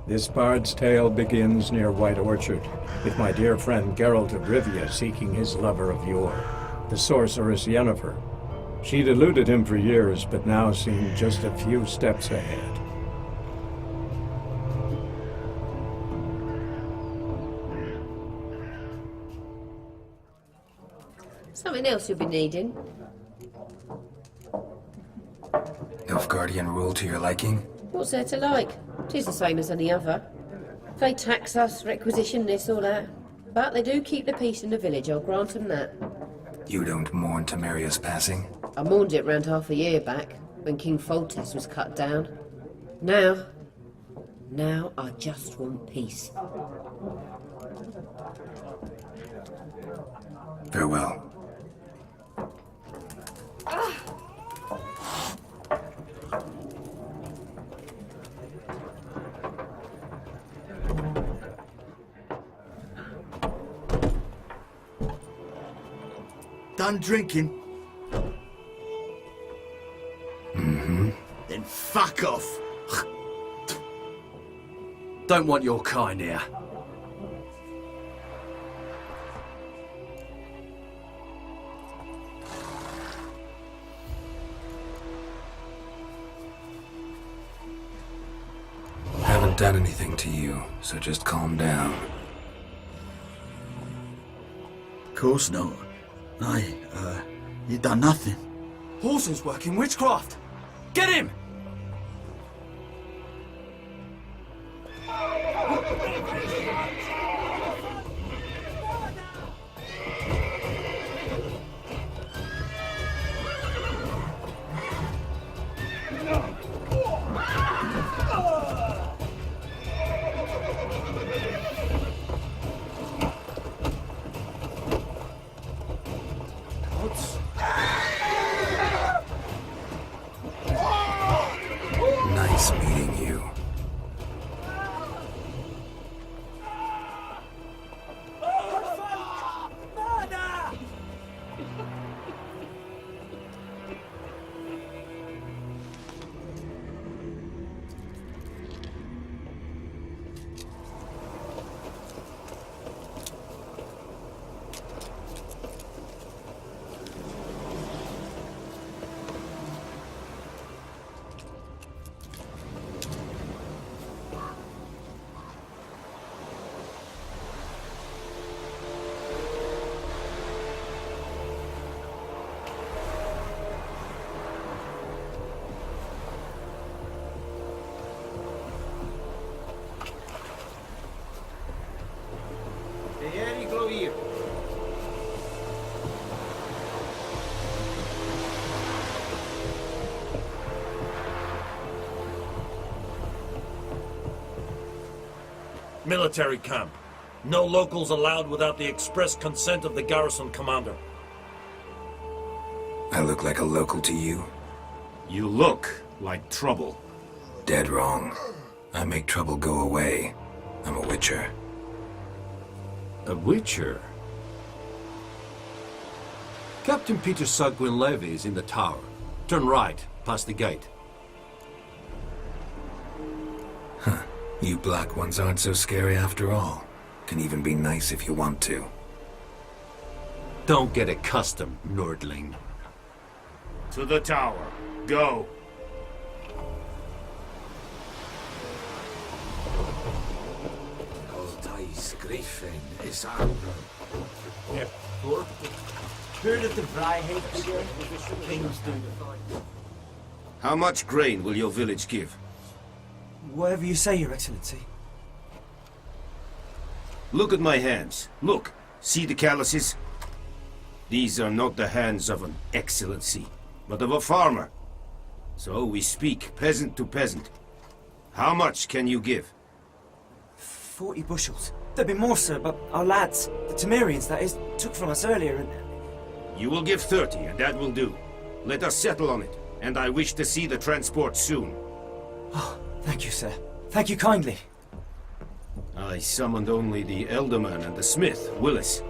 This bard's tale begins near White Orchard, with my dear friend Geralt of Rivia seeking his lover of yore, the sorceress Yennefer. She'd eluded him for years, but now seemed just a few steps ahead. Something else you'll be needing? Nilfgaardian rule to your liking? What's there to like? 'Tis the same as any other. They tax us, requisition this or that. But they do keep the peace in the village, I'll grant them that. You don't mourn Temeria's passing? I mourned it round half a year back, when King Foltest was cut down. Now I just want peace. Farewell. Done drinking? Mm-hmm. Then fuck off. Don't want your kind here. Haven't done anything to you, so just calm down. Of course not. You done nothing. Horses working witchcraft! Get him! Nice meeting you. Military camp. No locals allowed without the express consent of the garrison commander. I look like a local to you? You look like trouble. Dead wrong. I make trouble go away. I'm a witcher. A witcher? Captain Peter Sagwin Levy is in the tower. Turn right, past the gate. Huh. You black ones aren't so scary after all. Can even be nice if you want to. Don't get accustomed, Nordling. To the tower. Go. Heard of the Vryheid here? Kings do. How much grain will your village give? Whatever you say, Your Excellency. Look at my hands. Look. See the calluses? These are not the hands of an excellency, but of a farmer. So we speak peasant to peasant. How much can you give? 40 bushels. There'd be more, sir, but our lads, the Temerians, that is, took from us earlier and... You will give 30, and that will do. Let us settle on it, and I wish to see the transport soon. Oh, thank you, sir. Thank you kindly. I summoned only the Elderman and the smith, Willis.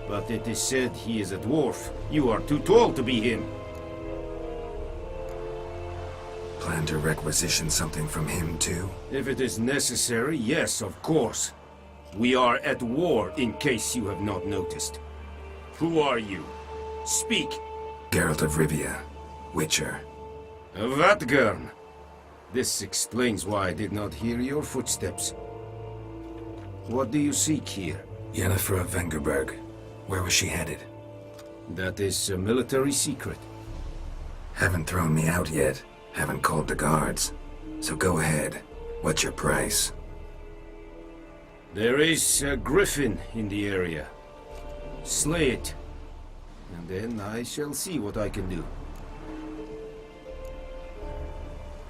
But it is said he is a dwarf. You are too tall to be him. plan to requisition something from him too? If it is necessary, yes, of course. We are at war, in case you have not noticed. Who are you? Speak. Geralt of Rivia, Witcher. Vatgern. This explains why I did not hear your footsteps. What do you seek here? Yennefer of Vengerberg. Where was she headed? That is a military secret. Haven't thrown me out yet. Haven't called the guards. So go ahead. What's your price? There is a griffin in the area. Slay it. And then I shall see what I can do.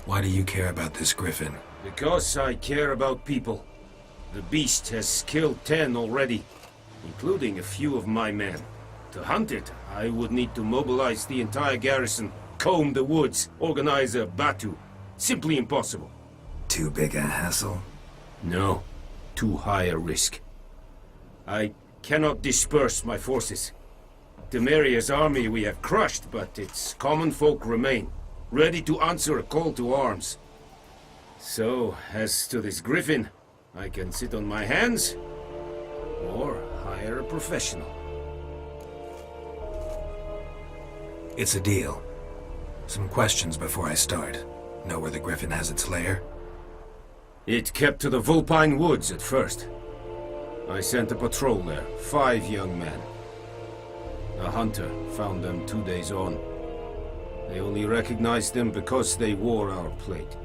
Why do you care about this griffin? Because I care about people. The beast has killed 10 already, including a few of my men. To hunt it, I would need to mobilize the entire garrison, comb the woods, organize a batu. Simply impossible. Too big a hassle? No, too high a risk. I cannot disperse my forces. Temeria's army we have crushed, but its common folk remain, ready to answer a call to arms. So, as to this griffin, I can sit on my hands, or hire a professional. It's a deal. Some questions before I start. Know where the griffin has its lair? It kept to the Vulpine Woods at first. I sent a patrol there, 5 young men. A hunter found them 2 days on. They only recognized them because they wore our plate.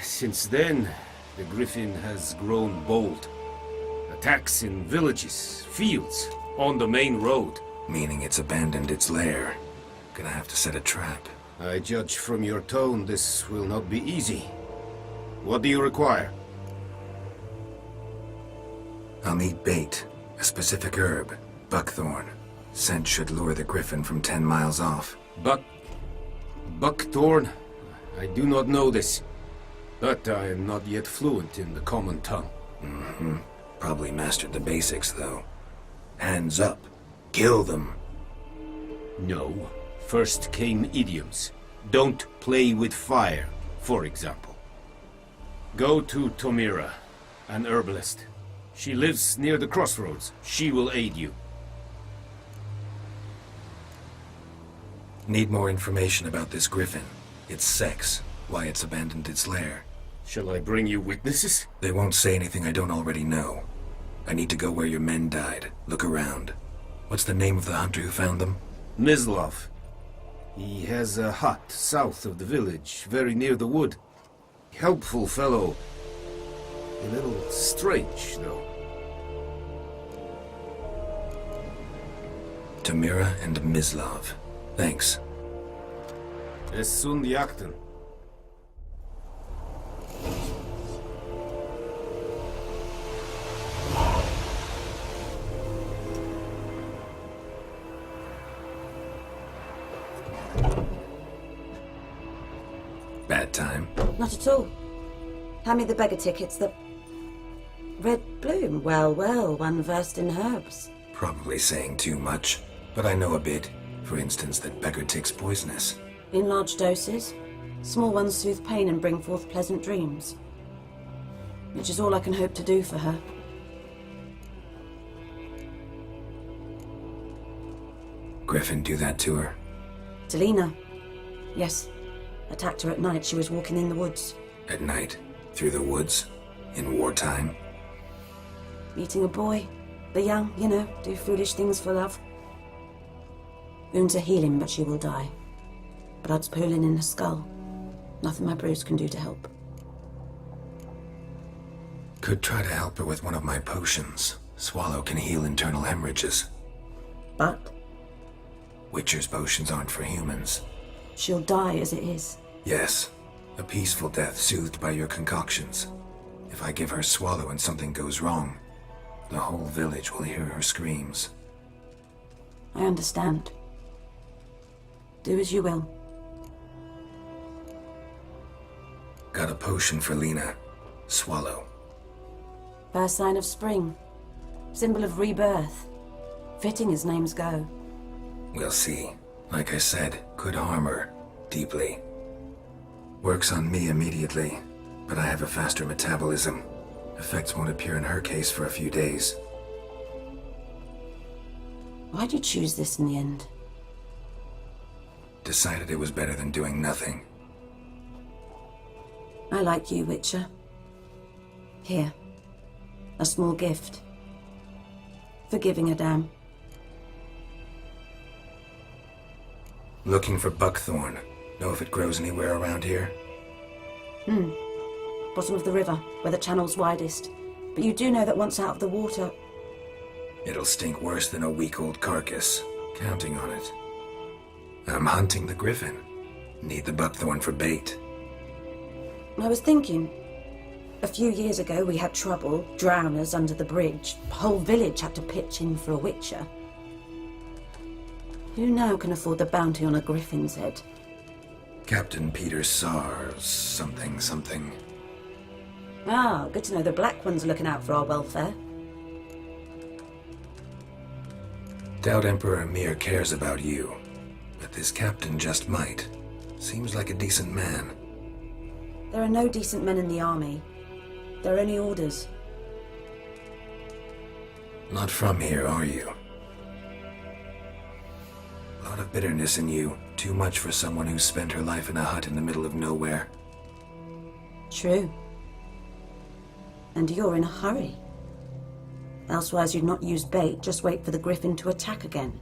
Since then, the griffin has grown bold. Attacks in villages, fields, on the main road. Meaning it's abandoned its lair. Gonna have to set a trap. I judge from your tone this will not be easy. What do you require? I'll need bait. A specific herb. Buckthorn. Scent should lure the griffin from 10 miles off. Buckthorn? I do not know this. But I am not yet fluent in the common tongue. Probably mastered the basics, though. Hands up. Kill them. No. First came idioms. Don't play with fire, for example. Go to Tomira, an herbalist. She lives near the crossroads. She will aid you. Need more information about this griffin. Its sex. Why it's abandoned its lair. Shall I bring you witnesses? They won't say anything I don't already know. I need to go where your men died. Look around. What's the name of the hunter who found them? Mislav. He has a hut south of the village, very near the wood. Helpful fellow. A little strange, though. Tamira and Mislav. Thanks. Es sunt jakten. Bad time? Not at all. Hand me the beggar tickets, the... Red bloom. Well, well, one versed in herbs. Probably saying too much, but I know a bit. For instance, that beggar tick's poisonous. In large doses. Small ones soothe pain and bring forth pleasant dreams. Which is all I can hope to do for her. Griffin do that to her? To Lina. Yes. Attacked her at night. She was walking in the woods. At night? Through the woods? In wartime? Meeting a boy. The young, you know, do foolish things for love. Wounds are healing, but she will die. Blood's pooling in her skull. Nothing my brews can do to help. Could try to help her with one of my potions. Swallow can heal internal hemorrhages. But Witcher's potions aren't for humans. she'll die as it is. Yes. A peaceful death soothed by your concoctions. If I give her Swallow and something goes wrong, the whole village will hear her screams. I understand. Do as you will. Got a potion for Lina. Swallow. First sign of spring. Symbol of rebirth. Fitting as names go. We'll see. Like I said, could harm her. deeply. Works on me immediately, but I have a faster metabolism. Effects won't appear in her case for a few days. Why'd you choose this in the end? Decided it was better than doing nothing. I like you, Witcher. Here. A small gift. For giving a damn. Looking for buckthorn. Know if it grows anywhere around here? Bottom of the river, where the channel's widest. But you do know that once out of the water... It'll stink worse than a week-old carcass. Counting on it. I'm hunting the griffin. Need the buckthorn for bait. I was thinking... A few years ago we had trouble, drowners under the bridge. The whole village had to pitch in for a witcher. Who now can afford the bounty on a griffin's head? Captain Peter Sars, something. Ah, good to know the Black One's looking out for our welfare. Doubt Emperor Emir cares about you, but this captain just might. Seems like a decent man. There are no decent men in the army. There are only orders. Not from here, are you? A lot of bitterness in you. Too much for someone who's spent her life in a hut in the middle of nowhere. True. And you're in a hurry. Elsewise you'd not use bait, just wait for the griffin to attack again.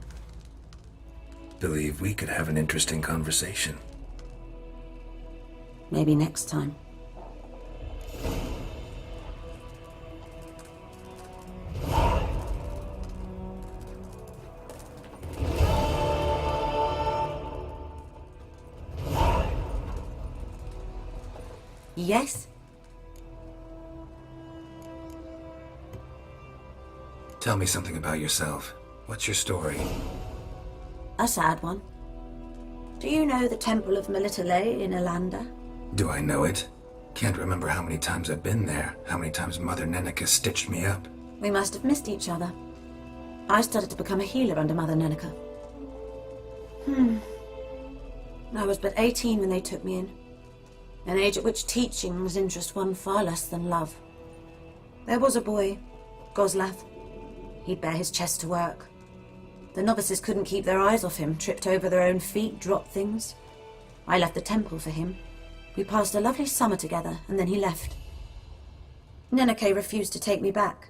Believe we could have an interesting conversation. Maybe next time. Yes? Tell me something about yourself. What's your story? A sad one. Do you know the Temple of Melitele in Elanda? Do I know it? Can't remember how many times I've been there, how many times Mother Neneka stitched me up. We must have missed each other. I started to become a healer under Mother Neneka. I was but 18 when they took me in. An age at which teaching was interest one far less than love. There was a boy, Goslath. He'd bare his chest to work. The novices couldn't keep their eyes off him, tripped over their own feet, dropped things. I left the temple for him. We passed a lovely summer together, and then he left. Neneke refused to take me back.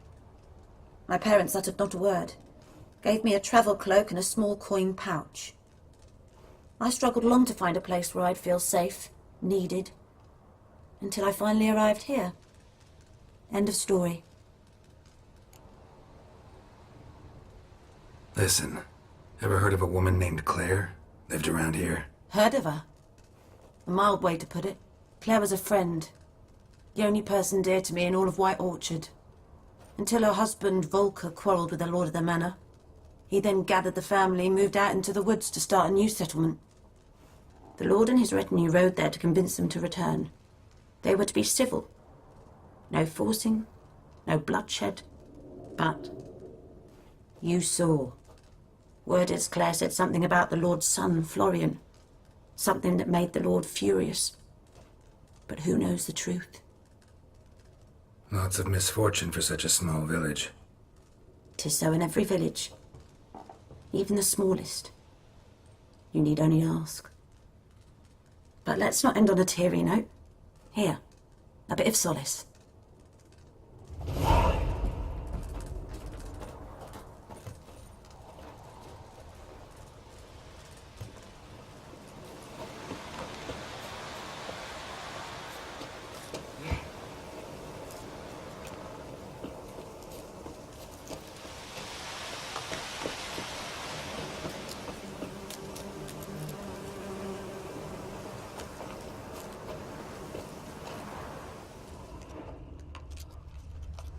My parents uttered not a word, gave me a travel cloak and a small coin pouch. I struggled long to find a place where I'd feel safe, needed, until I finally arrived here. End of story. Listen, ever heard of a woman named Claire? Lived around here? Heard of her? A mild way to put it. Claire was a friend. The only person dear to me in all of White Orchard. Until her husband, Volker, quarrelled with the lord of the manor. He then gathered the family, moved out into the woods to start a new settlement. The lord and his retinue rode there to convince them to return. They were to be civil. No forcing, no bloodshed. But you saw. Word is Claire said something about the lord's son, Florian. Something that made the lord furious. But who knows the truth? Lots of misfortune for such a small village. 'Tis so in every village. Even the smallest. You need only ask. But let's not end on a teary note. Here, a bit of solace.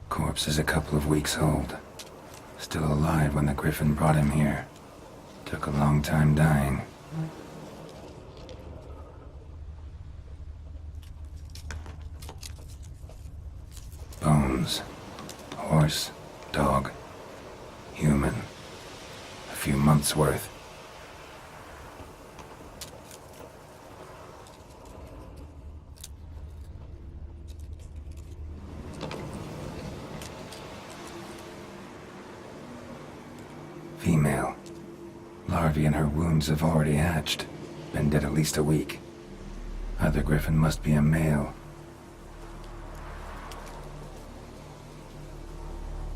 Corpse is a couple of weeks old. Still alive when the griffin brought him here. Took a long time dying. Bones. Horse, dog, human. A few months' worth. Larvae in her wounds have already hatched. Been dead at least a week. Either griffin must be a male.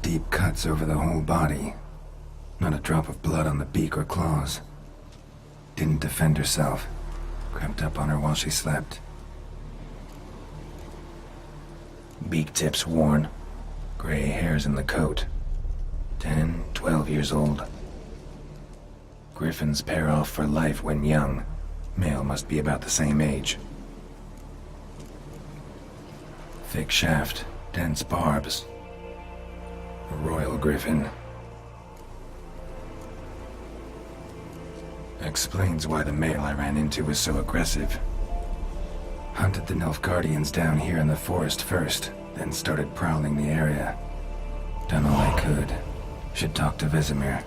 Deep cuts over the whole body. Not a drop of blood on the beak or claws. Didn't defend herself. Crept up on her while she slept. Beak tips worn. Gray hairs in the coat. 10, 12 years old. Griffins pair off for life when young. Male must be about the same age. Thick shaft, dense barbs. A royal griffin. Explains why the male I ran into was so aggressive. Hunted the Nilfgaardians down here in the forest first, then started prowling the area. Done all I could. Should talk to Vesemir.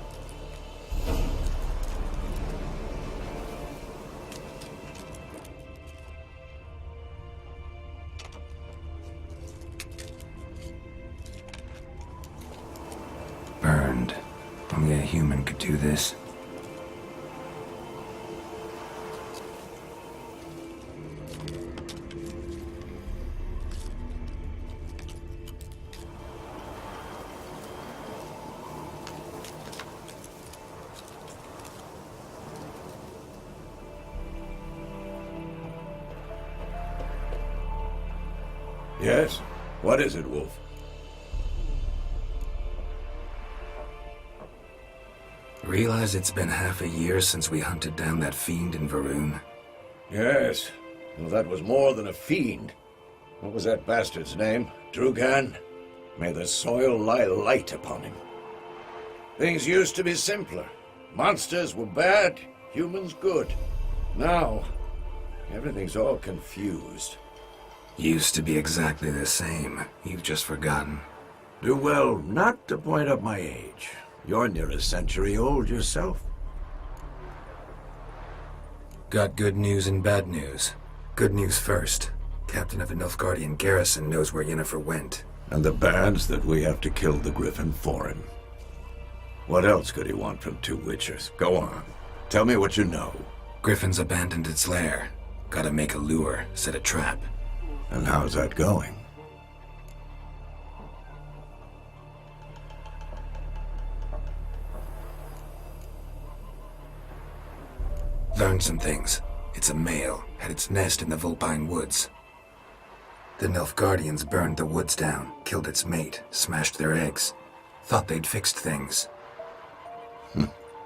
Burned. Only a human could do this. Yes? What is it, Wolf? Realize it's been half a year since we hunted down that fiend in Varun? Yes. Well, that was more than a fiend. What was that bastard's name? Drugan? May the soil lie light upon him. Things used to be simpler. Monsters were bad, humans good. Now, everything's all confused. Used to be exactly the same. You've just forgotten. Do well not to point up my age. You're near a century old yourself. Got good news and bad news. Good news first. Captain of a Nilfgaardian garrison knows where Yennefer went. And the bad's that we have to kill the Griffin for him. What else could he want from two Witchers? Go on. Tell me what you know. Griffin's abandoned its lair. Gotta make a lure, set a trap. And how's that going? Learned some things. It's a male, had its nest in the Vulpine Woods. The Nilfgaardians burned the woods down, killed its mate, smashed their eggs. Thought they'd fixed things.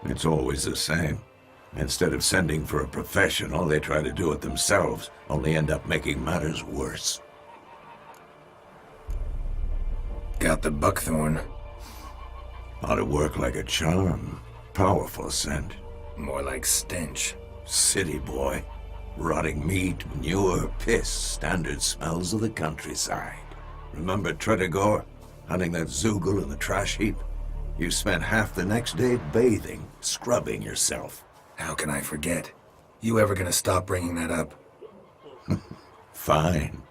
It's always the same. Instead of sending for a professional, they try to do it themselves, only end up making matters worse. Got the buckthorn. Ought to work like a charm. Powerful scent. More like stench. City boy. Rotting meat, manure, piss, standard smells of the countryside. Remember Tredegor? Hunting that Zoogle in the trash heap? You spent half the next day bathing, scrubbing yourself. How can I forget? You ever gonna stop bringing that up? Fine.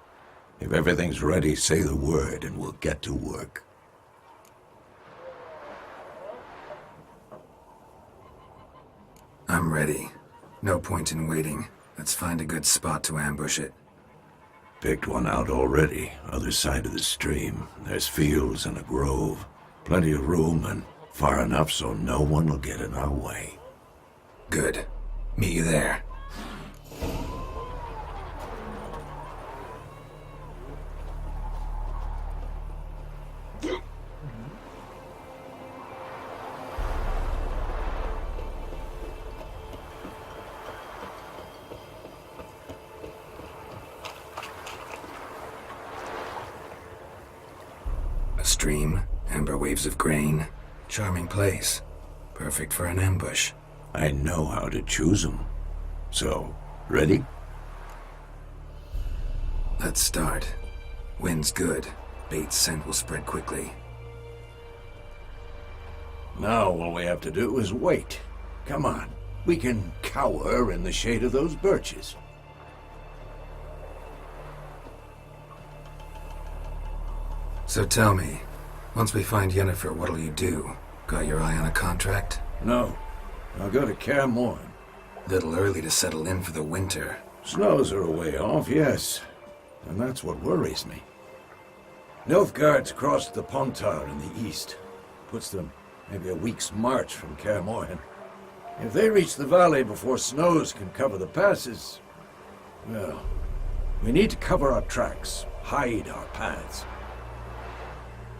If everything's ready, say the word and we'll get to work. I'm ready. No point in waiting. Let's find a good spot to ambush it. Picked one out already, other side of the stream. There's fields and a grove. Plenty of room and far enough so no one will get in our way. Good. Meet you there. A stream, amber waves of grain. Charming place. Perfect for an ambush. I know how to choose them. So, ready? Let's start. Wind's good. Bait's scent will spread quickly. Now all we have to do is wait. Come on. We can cower in the shade of those birches. So tell me, once we find Yennefer, what'll you do? Got your eye on a contract? No. I'll go to Kaer Morhen. Little early to settle in for the winter. Snows are a way off, yes. And that's what worries me. Nilfgaard's crossed the Pontar in the east. Puts them maybe a week's march from Kaer Morhen. If they reach the valley before snows can cover the passes, well, we need to cover our tracks, hide our paths.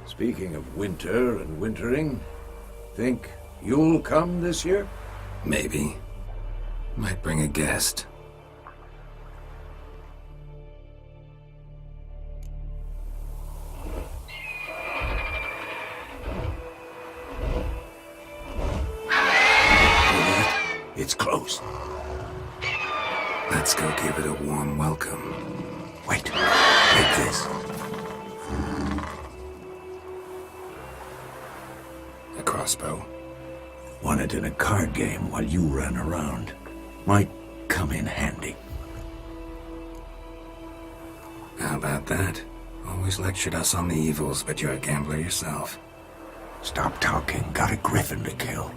Speaking of winter and wintering, think you'll come this year? Maybe. Might bring a guest. It's close. Let's go give it a warm welcome. Wait, take this. A crossbow? Won it in a card game while you ran around. Might come in handy. How about that? Always lectured us on the evils, but you're a gambler yourself. Stop talking. Got a griffin to kill.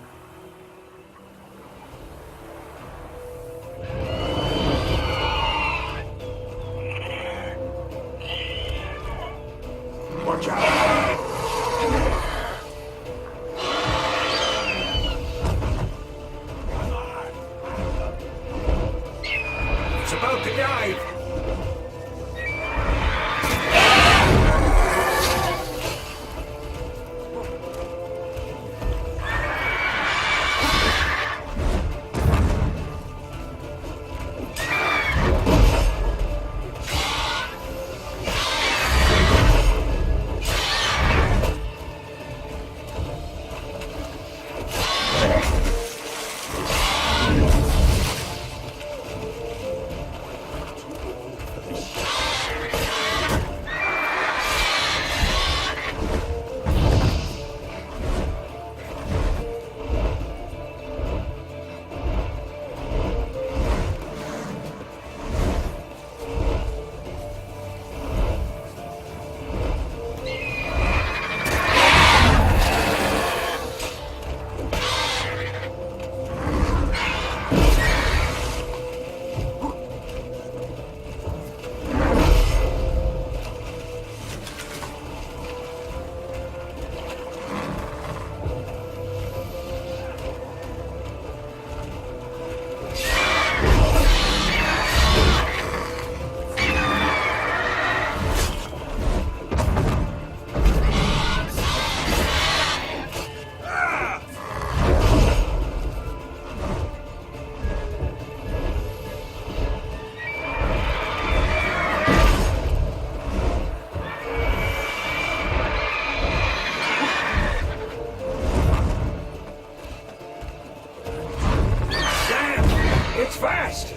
Watch out! It's about to dive! Fast!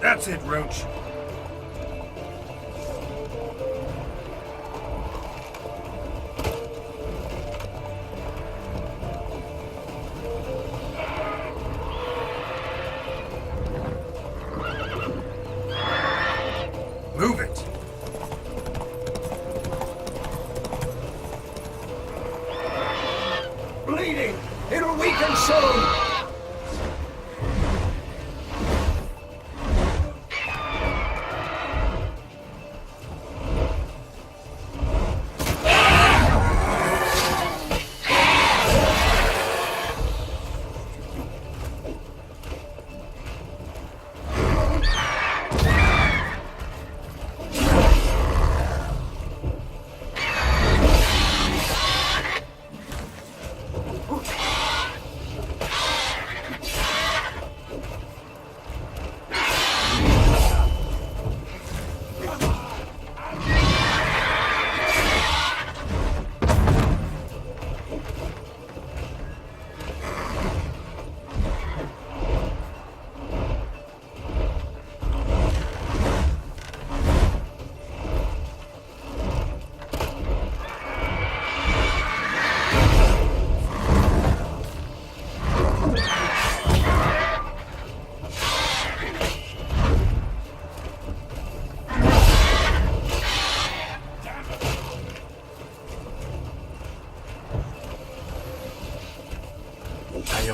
That's it, Roach. Move it. Bleeding. It'll weaken soon.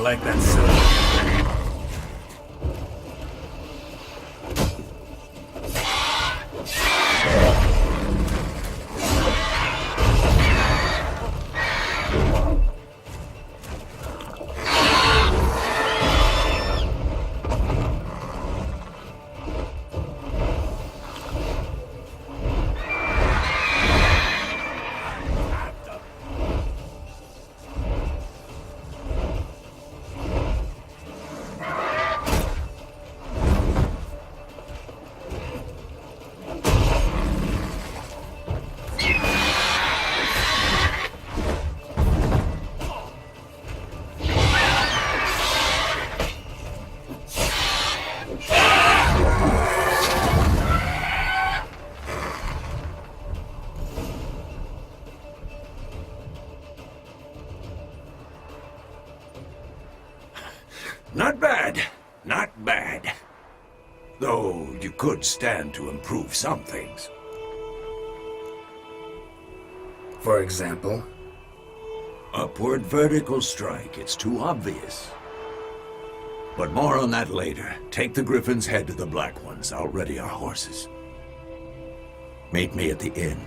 like that, sir. Not bad. Not bad. Though you could stand to improve some things. For example? Upward vertical strike. It's too obvious. But more on that later. Take the Griffin's head to the Black Ones. I'll ready our horses. Meet me at the inn.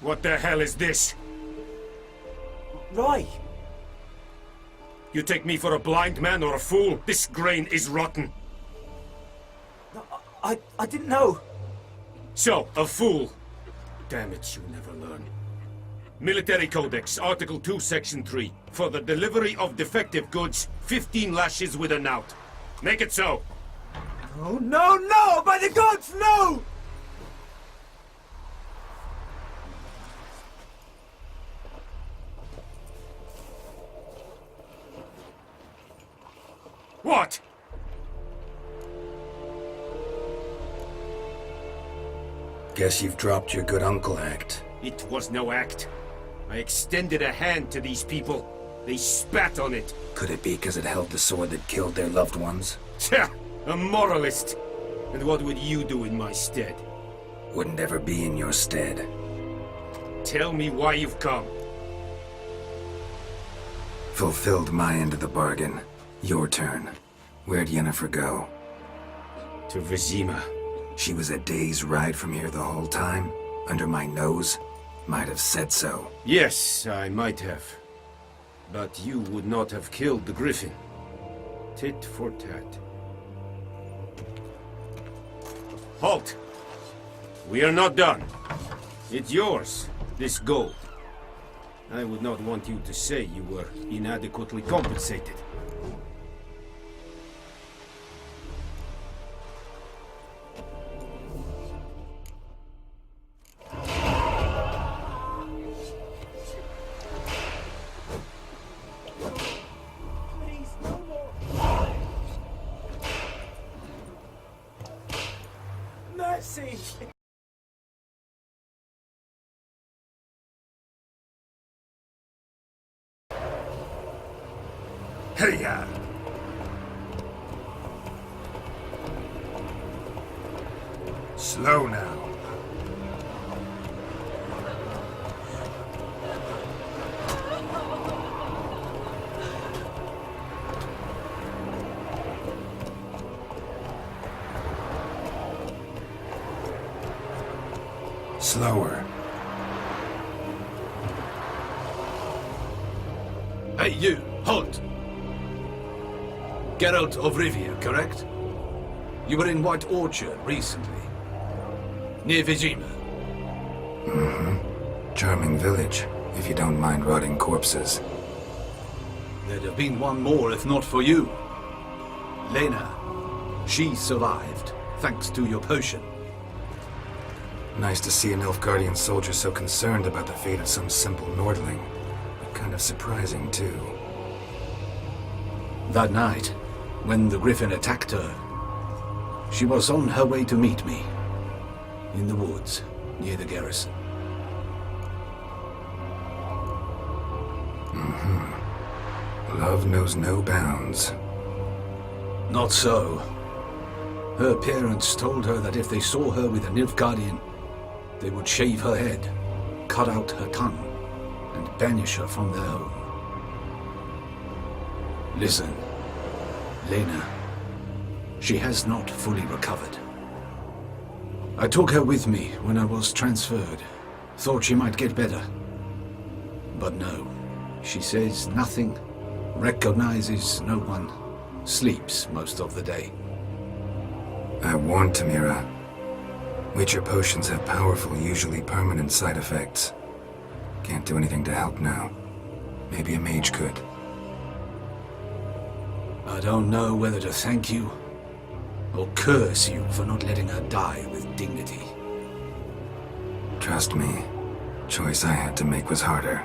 What the hell is this? Rye! You take me for a blind man or a fool? This grain is rotten. No, I didn't know. So, a fool. Damn it, you never learn. Military Codex, Article 2, Section 3. For the delivery of defective goods, 15 lashes with a knout. Make it so. Oh, no, no! By the gods, no! What? Guess you've dropped your good uncle act. It was no act. I extended a hand to these people. They spat on it. Could it be because it held the sword that killed their loved ones? Tja, a moralist. And what would you do in my stead? Wouldn't ever be in your stead. Tell me why you've come. Fulfilled my end of the bargain. Your turn. Where'd Yennefer go? To Vizima. She was a day's ride from here the whole time? Under my nose? Might have said so. Yes, I might have. But you would not have killed the Griffin. Tit for tat. Halt! We are not done. It's yours, this gold. I would not want you to say you were inadequately compensated. Mercy! Hey-ya! Slow now. Slower. Hey, you! Halt! Geralt of Rivia, correct? You were in White Orchard recently. Near Vizima. Mm-hmm. Charming village, if you don't mind rotting corpses. There'd have been one more if not for you. Lena, she survived, thanks to your potion. Nice to see an Nilfgaardian soldier so concerned about the fate of some simple Nordling. But kind of surprising, too. That night, when the Griffin attacked her, she was on her way to meet me. In the woods, near the garrison. Love knows no bounds. Not so. Her parents told her that if they saw her with a Nilfgaardian, they would shave her head, cut out her tongue, and banish her from their home. Listen, Lena, she has not fully recovered. I took her with me when I was transferred. Thought she might get better. But no, she says nothing, recognizes no one, sleeps most of the day. I warned Tamira. Witcher potions have powerful, usually permanent side effects. Can't do anything to help now. Maybe a mage could. I don't know whether to thank you or curse you for not letting her die with dignity. Trust me, choice I had to make was harder.